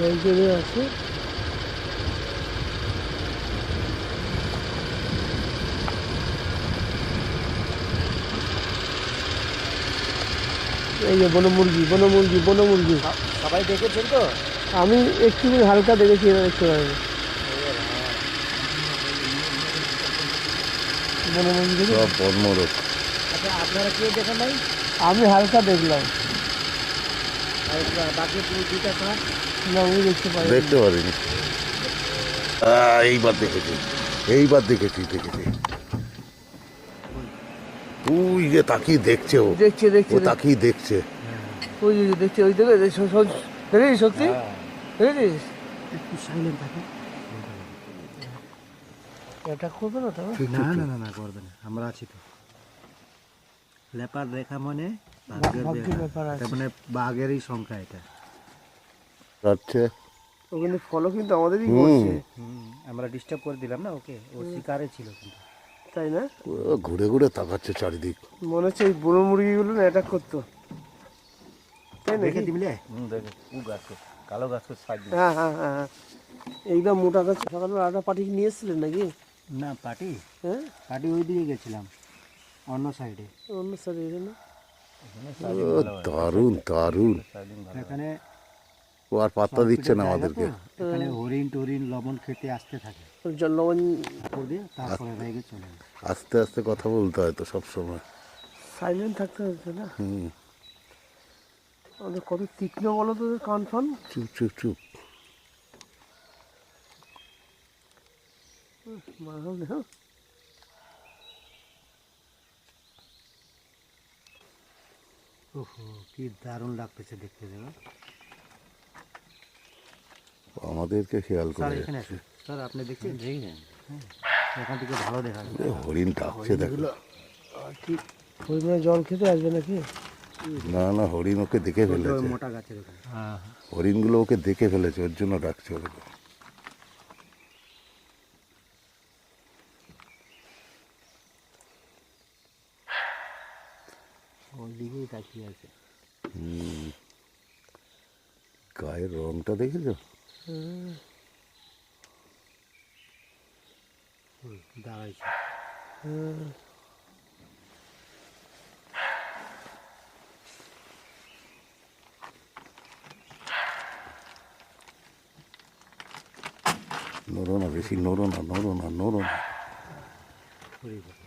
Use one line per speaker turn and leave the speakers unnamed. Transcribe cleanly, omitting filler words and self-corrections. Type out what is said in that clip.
একজনে আছে। এই যে বনমুরগি বনমুরগি বনমুরগি
সবাই দেখেছেন তো?
আমি একটু হালকা দেখেছি, এরা দেখতে পারিনি। বনমুরগি দেখে
সব বনমোরগ।
আচ্ছা, আপনারা কেউ দেখেন নাই?
আমি হালকা দেখলাম,
আর বাকি দুইটা কাজ
না আমি দেখতে পারি।
দেখতে পারিনি। এইবার দেখেছি, এইবার দেখেছি। ওই যে তাকিয়ে দেখছে, ও
দেখছে দেখছে
ও তাকিয়ে দেখছে।
ওই যে দেখছে, ওই দেখে দেখেছিস সত্যি, দেখেছিস?
একটু সাইলেন্ট থাকে।
এটা করবে না তবে।
না না না না, করবে না, আমরা আছি তো। লেপার রেখা মানে ভাগ্যের
ভাগ্যের ব্যাপার
এটা,
আছে।
মানে বাঘেরই সংখ্যা এটা।
আচ্ছা,
ওখানে ফলো কিন্তু আমাদেরই
হুম।
করছে,
আমরা ডিস্টার্ব করে দিলাম না ওকে, ও শিকারে ছিল কিন্তু।
তাই না?
ও ঘুরে ঘুরে তাকাচ্ছে চারিদিক।
মনে হচ্ছে এই বুড়ো মুরগিগুলো না অ্যাটাক করতো, তাই না?
দেখে দিবলে
দেখে ও গাছ, কালো গাছ সাইড।
হ্যাঁ হ্যাঁ হ্যাঁ হ্যাঁ, একদম মোটা গাছ। সকালবেলা আটা পাটি নিয়ে এসেছিলেন নাকি?
না, পার্টি
হ্যাঁ,
পার্টি ওই দিকে গেছিলাম, অন্য সাইডে।
অন্য সাইডে না?
দারুণ দারুণ।
এখানে
ও আর পাত্তা দিচ্ছে না আমাদেরকে।
এখানে হরিণ টরিন লবণ খেতে আসতে থাকে,
জলবন
উপর দিয়ে তারপরে রেগে চলে যায়।
আস্তে আস্তে কথা বলতে হয় তো সব সময়।
সাইলেন্ট থাকতে হচ্ছে না?
হুম,
আমাদের কত তীক্ষ্ণ বলো তো কান ফান।
চুপ চুপ চুপ।
মারালে, হ্যাঁ।
ওহো, কি দারুণ লাগতেছে দেখতে, দেবো।
আমাদেরকে খেয়াল
স্যার
করে
এখানে
যাচ্ছে।
আসুন স্যার, আপনি দেখছেন? এখান থেকে ভালো দেখা যায়।
হরিণ ডাকছে দেখো।
ঠিক পরিমাণে জল খেতে আসবে নাকি?
না না, হরিণ ওকে দেখে
ওই
ফেলেছে।
মোটা গাছের ওখানে।
হরিণগুলো ওকে দেখে ফেলেছে, ওর জন্য ডাকছে ওকে।
ওই দিকেই তাকিয়ে আছে।
গায়ের রংটা দেখেছো?
দাঁড়াইছে।
নড়ো না বেশি, নড়ো না।
ঘুরে ঘুরে।